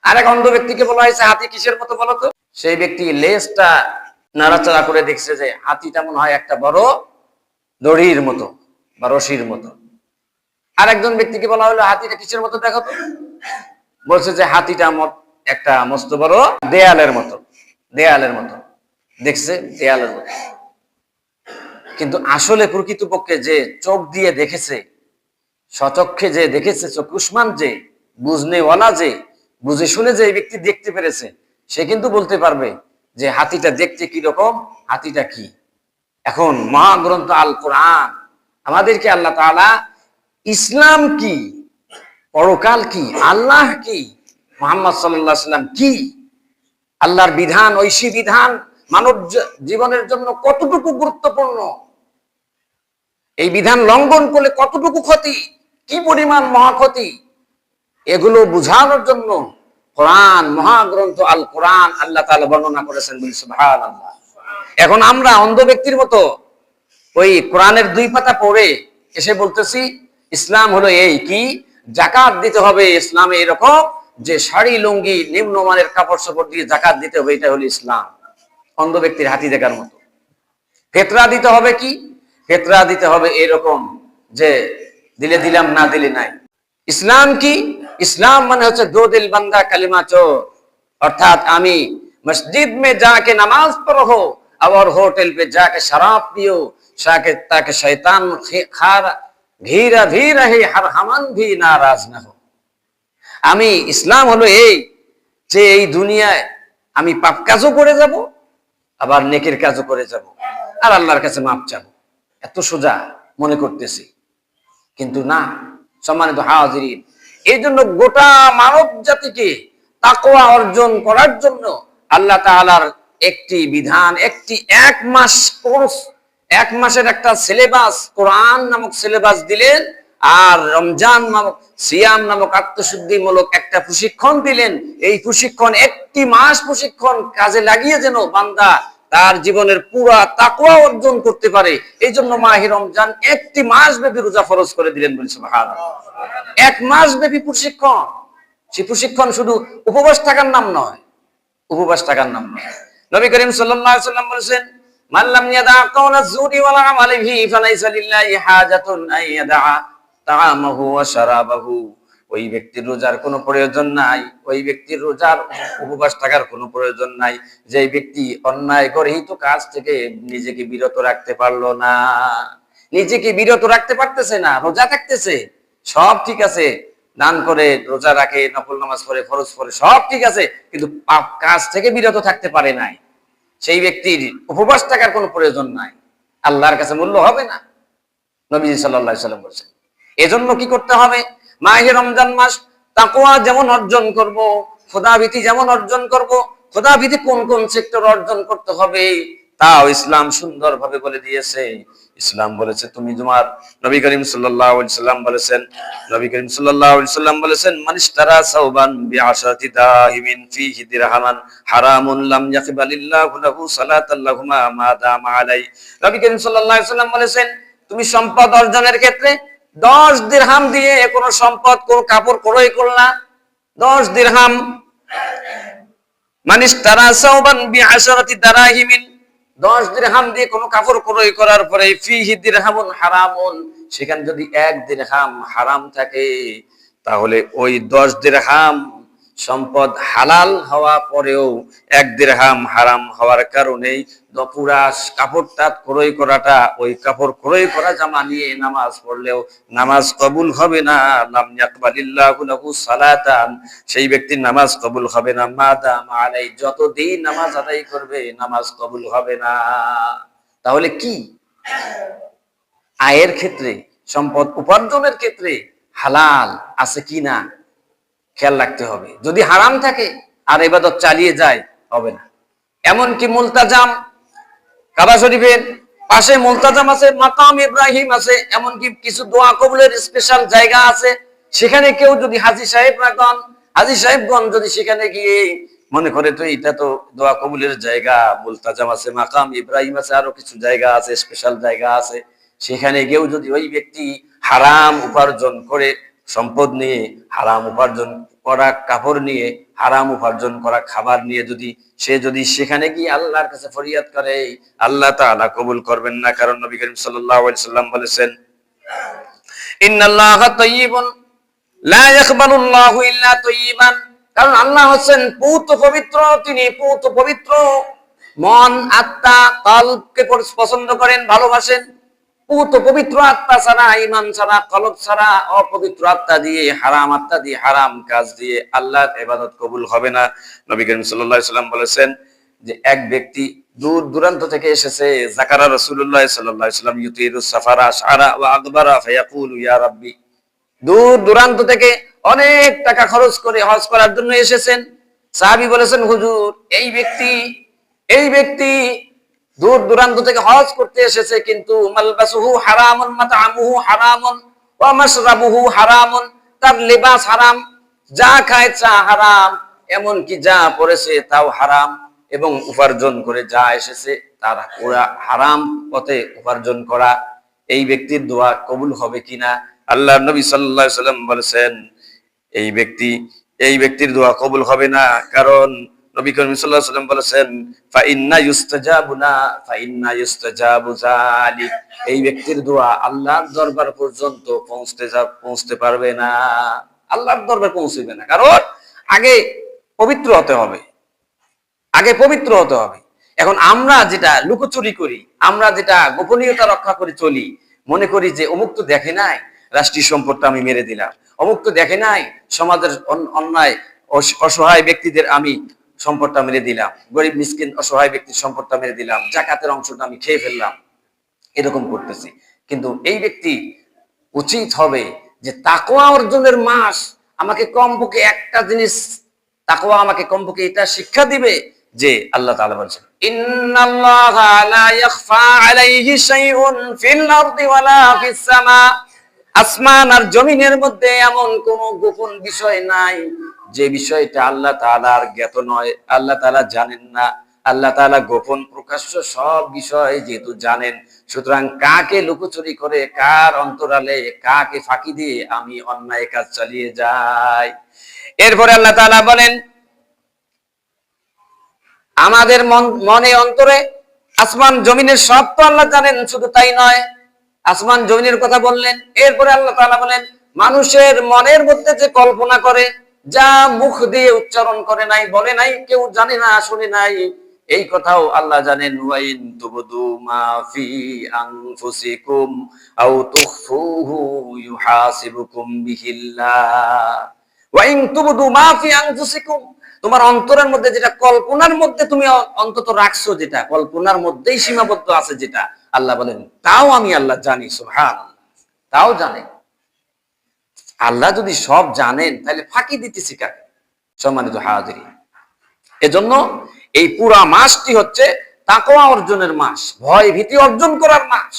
আরেক অন্ধ ব্যক্তিকে বলা হয়েছে হাতি কিসের মতো বলতো? সেই ব্যক্তি লেজটা নাড়াচাড়া করে দেখছে যে হাতিটা মনে হয় একটা বড় দড়ির মতো বা রশির মতো। আরেকজন ব্যক্তিকে বলা হলো হাতিটা কিসের মতো দেখো তো? বলছে যে হাতিটা একটা মস্ত বড় দেয়ালের মতো। দেয়ালের মতো দেখছে, দেয়ালের মতো। কিন্তু আসলে প্রকৃতপক্ষে যে চোখ দিয়ে দেখেছে, সচক্ষে যে দেখেছে, চক্ষুষ্মান যে, বুঝনেওয়ালা যে, বুঝে শুনে যে এই ব্যক্তি দেখতে পেরেছে, সে কিন্তু বলতে পারবে যে হাতিটা দেখতে কি রকম, হাতিটা কি। এখন মহাগ্রন্থ আল কোরআন আমাদেরকে আল্লাহ তাআলা ইসলাম কি, পরকাল কি, আল্লাহ কি, মুহাম্মদ সাল্লাল্লাহু আলাইহি সাল্লাম কি, আল্লাহর বিধান, ঐশী বিধান মানব জীবনের জন্য কতটুকু গুরুত্বপূর্ণ, এই বিধান লঙ্ঘন করলে কতটুকু ক্ষতি, কি পরিমাণ মহাক্ষতি, এগুলো বোঝানোর জন্য কোরআন, মহাগ্রন্থ আল কোরআন আল্লাহ তাআলা বর্ণনা করেছেন। বলি সুবহানাল্লাহ। এখন আমরা অন্ধ ব্যক্তির মতো ওই কোরআনের 2 পাতা পড়ে এসে বলতেছি ইসলাম হলো এই কি, যাকাত দিতে হবে ইসলামে এরকম, যে শাড়ি লুঙ্গি নিম্নমানের কাপড় চোপড় দিয়ে যাকাত দিতে হবে, এটা হলো ইসলাম। অন্ধ ব্যক্তির হাতি দেখার মতো। ফিতরা দিতে হবে কি, ফিতরা দিতে হবে এরকম যে দিলে দিলাম না দিলে নাই। ইসলাম কি, ইসলাম মানে হচ্ছে দো দিল বান্দা কালিমা চোর, অর্থাৎ আমি মসজিদ में जाके नमाज पढ़ो और होटल पे जाके शराब पियो, ताकि शैतान घीरा भी रहे हर हमन भी नाराज ना हो। আমি ইসলাম হলো এই যে এই দুনিয়ায় আমি পাপ কাজও করে যাব, আবার নেকের কাজও করে যাব, আর আল্লাহর কাছে মাপ চাবো। এত সোজা মনে করতেছি, কিন্তু না। সম্মানিত হাজিরিন, এই জন্য গোটা মানব জাতিকে তাকওয়া অর্জন করার জন্য আল্লাহ তাআলার একটি বিধান, এক মাস কোর্স, 1 মাসের একটা সিলেবাস, কোরআন নামক সিলেবাস দিলেন, আর রমজান নামক, সিয়াম নামক আত্মশুদ্ধিমূলক একটা প্রশিক্ষণ দিলেন। এই প্রশিক্ষণ 1 মাস প্রশিক্ষণ কাজে লাগিয়ে যেন বান্দা তার জীবনের পুরা তাকওয়া অর্জন করতে পারে, এই জন্য মাহে রমজান 1 মাস ব্যাপী রোজা ফরজ করে দিলেন। বলি সুবহানাল্লাহ। 1 মাস ব্যাপী প্রশিক্ষণ। সেই প্রশিক্ষণ শুধু উপবাস থাকার নাম নয়, উপবাস থাকার নাম নয়। নবী করিম সাল্লাল্লাহু আলাইহি ওয়াসাল্লাম বলেছেন, মান লাম ইয়াদা কাওলা যুরি ওয়াল আমালি বিহি ফালাইসা লিল্লাহি হাজাতুন আন ইয়াদা তাআমাহু ওয়া শারাবাহু। ওই ব্যক্তির রোজার কোনো প্রয়োজন নাই, ওই ব্যক্তির রোজার উপবাস থাকার কোনো প্রয়োজন নাই যে ব্যক্তি অন্যায় গর্হিত কাজ থেকে নিজেকে বিরত রাখতে পারলো না, নিজেকে বিরত রাখতে পারতেছে না, রোজা থাকতেছে, সব ঠিক আছে, দান করে, রোজা রাখে, নফল নামাজ পড়ে, ফরজ পড়ে, সব ঠিক আছে, কিন্তু পাপ কাজ থেকে বিরত থাকতে পারে নাই, সেই ব্যক্তির উপবাস থাকার কোনো প্রয়োজন নাই, আল্লাহর কাছে মূল্য হবে না। নবীজি সাল্লাল্লাহু আলাইহি ওয়াসাল্লাম বলেছেন। এজন্য কি করতে হবে? মাহে রমজান মাস তাকওয়া যেমন অর্জন করব, খোদাভীতি যেমন অর্জন করব, খোদাভীতি কোন কোন সেক্টর অর্জন করতে হবে তাও ইসলাম সুন্দরভাবে বলে দিয়েছে। ইসলাম বলেছে তুমি তোমার, নবী করিম সাল্লাল্লাহু আলাইহি সাল্লাম বলেছেন, নবী করিম সাল্লাল্লাহু আলাইহি সাল্লাম বলেছেন, মানিশতারা সাওবান বিআশাতি দাহিমিন ফিহি দিরহামান হারামুন লাম ইয়াকবালিল্লাহু লাহু সালাতাল্লাহুমা মা দামা আলাই। নবী করিম সাল্লাল্লাহু আলাইহি সাল্লাম বলেছেন, তুমি সম্পদ অর্জনের ক্ষেত্রে 10 দিরহাম দিয়ে কোন সম্পদ, কোন কাপড় ক্রয় করলা, 10 দিরহাম, মানিশতারা সাওবান বিআশারাতি দারাহিমিন, 10 দিরহাম দিয়ে কোন কাপড় ক্রয় করার পরে ফিহি দিরহামুন হারামুন, সেখানে যদি 1 দিরহাম হারাম থাকে, তাহলে ওই 10 দিরহাম সম্পদ হালাল হওয়া পরেও 1 দিরহাম হারাম হওয়ার কারণে পুরা কাপড়টা ক্রয় করাটা, ওই কাপড় ক্রয় করা জামা নিয়ে নামাজ পড়লেও নামাজ কবুল হবে না। লাম ইয়াকবালিল্লাহু লাহু সালাতান, সেই ব্যক্তির নামাজ কবুল হবে না। মাদাম আলাই, যতদিন নামাজ আদায় করবে নামাজ কবুল হবে না। তাহলে কি আয়ের ক্ষেত্রে, সম্পদ উপার্জনের ক্ষেত্রে হালাল আছে কি না খেয়াল রাখতে হবে। যদি হারাম থাকে আর ইবাদত চালিয়ে যায় হবে না। এমনকি মুলতাজাম, কাবা শরীফের পাশে মুলতাজাম আছে, মাকাম ইব্রাহিম আছে, এমনকি কিছু দোয়া কবুলের স্পেশাল জায়গা আছে, সেখানে কেউ যদি হাজী সাহেবগণ যদি সেখানে গিয়ে মনে করে তো এটা তো দোয়া কবুলের জায়গা, মুলতাজাম আছে, মাকাম ইব্রাহিম আছে, আরো কিছু জায়গা আছে, স্পেশাল জায়গা আছে, সেখানে গিয়েও যদি ওই ব্যক্তি হারাম উপার্জন করে, সম্পদ নিয়ে হারাম উপার্জন পরা কাপড় নিয়ে, হারাম উপার্জন করা খাবার নিয়ে যদি সেখানে গিয়ে আল্লাহর কাছে ফরিয়াদ করে, আল্লাহ তাআলা কবুল করবেন না। কারণ নবী করিম সাল্লাল্লাহু আলাইহি সাল্লাম বলেছেন, ইন্নাল্লাহা তাইয়্যিবুন লা ইয়াকবালুল্লাহু ইল্লা তাইয়্যিবান। কারণ আল্লাহ হচ্ছেন পূত পবিত্র, তিনি পূত পবিত্র। মন, আত্মা, কলবকে পছন্দ করেন, ভালোবাসেন। পূত পবিত্র আত্মা ছাড়া, ঈমান ছাড়া, কলব ছাড়া, অপবিত্র আত্মা দিয়ে, হারাম আত্মা দিয়ে, হারাম কাজ দিয়ে আল্লাহর ইবাদত কবুল হবে না। নবী করিম সাল্লাল্লাহু আলাইহি সাল্লাম বলেছেন যে এক ব্যক্তি দূর দূরান্ত থেকে এসেছে, যাকারা রাসূলুল্লাহ সাল্লাল্লাহু আলাইহি সাল্লাম ইউতিরু সাফারা শারা ওয়া আকবারা ফায়াকুলু ইয়া রাব্বি। দূর দূরান্ত থেকে অনেক টাকা খরচ করে হজ করার জন্য এসেছেন। সাহাবী বলেছেন, হুজুর, এই ব্যক্তি দূর দূরান্ত থেকে হজ করতে এসেছে, কিন্তু মালবাসুহু হারামুন, মাতআমুহু হারামুন, ওয়া মাশরাবুহু হারামুন। তার লিবাস হারাম, যা খায় তা হারাম, এমনকি যা পড়েছে তাও হারাম, এবং উপার্জন করে যা এসেছে তার পুরা হারাম পথে উপার্জন করা। এই ব্যক্তির দোয়া কবুল হবে কিনা? আল্লাহর নবী সাল্লাল্লাহু আলাইহি সাল্লাম বলেছেন, এই ব্যক্তির দোয়া কবুল হবে না। কারণ নবী করিম সাল্লাল্লাহু আলাইহি সাল্লাম বলেছেন, ফা ইন্না ইউস্তাজাবু যালিক। এই ব্যক্তির দোয়া আল্লাহর দরবার পর্যন্ত পৌঁছতে পারবে না, আল্লাহর দরবার পৌঁছবে না। কারণ আগে পবিত্র হতে হবে। এখন আমরা যেটা লুকোচুরি করি, আমরা যেটা গোপনীয়তা রক্ষা করে চলি, মনে করি যে অমুক তো দেখে নাই, রাষ্ট্রীয় সম্পদটা আমি মেরে দিলাম, অমুক তো দেখে নাই, সমাজের অন্যায় অসহায় ব্যক্তিদের আমি সম্পদটা মেরে দিলাম, গরিব মিসকিন অসহায় ব্যক্তির সম্পদটা মেরে দিলাম, জাকাতের অংশটা আমি খেয়ে ফেললাম, এরকম করতেছি। কিন্তু এই ব্যক্তি উচিত হবে যে তাকওয়া অর্জনের মাস আমাকে কমপক্ষে একটা জিনিস, তাকওয়া আমাকে কমপক্ষে এটা শিক্ষা দিবে যে আল্লাহ তাআলা বলেছেন, ইন্নাল্লাহা লা ইয়াখফা আলাইহি শাইউন ফিল আরদি ওয়ালা ফিস সামা। আসমান আর জমিনের মধ্যে এমন কোন গোপন বিষয় নাই যে বিষয়টা আল্লাহ তাআলার জ্ঞাত নয়, আল্লাহ তাআলা জানেন না। আল্লাহ তাআলা গোপন প্রকাশ্য সব বিষয় যেহেতু জানেন, সুতরাং কাকে লুকোচুরি করে, কার অন্তরালে, কাকে ফাঁকি দিয়ে আমি অন্যায় কাজ চালিয়ে যাই। এরপরে আল্লাহ তাআলা বলেন, আমাদের মনে অন্তরে আসমান জমিনের সব তো আল্লাহ জানেন। শুধু তাই নয়, আসমান জমিনের কথা বললেন, এরপরে আল্লাহ তাআলা বলেন মানুষের মনের মধ্যে যে কল্পনা করে, যা মুখ দিয়ে উচ্চারণ করে নাই, বলে নাই, কেউ জানে না, শুনে নাই, এই কথাও আল্লাহ জানেন। ওয়াইন তুবদু মা ফি আনফুসিকুম আও তুখফুহু ইউহাসিবুকুম বিহিল্লাহ। ওয়াইন তুবদু মা ফি আনফুসিকুম, তোমার অন্তরের মধ্যে যেটা, কল্পনার মধ্যে তুমি অন্তত রাখছো, যেটা কল্পনার মধ্যেই সীমাবদ্ধ আছে, যেটা আল্লাহ বলেন তাও আমি আল্লাহ জানি। সুবহানাল্লাহ, তাও জানেন। আল্লাহ যদি সব জানেন তাহলে ফাঁকি দিতেছি কাকে? সম্মানিত হাজিরিন, এজন্য এই পুরা মাসটি হচ্ছে তাকওয়া অর্জনের মাস, ভয় ভীতি অর্জন করার মাস।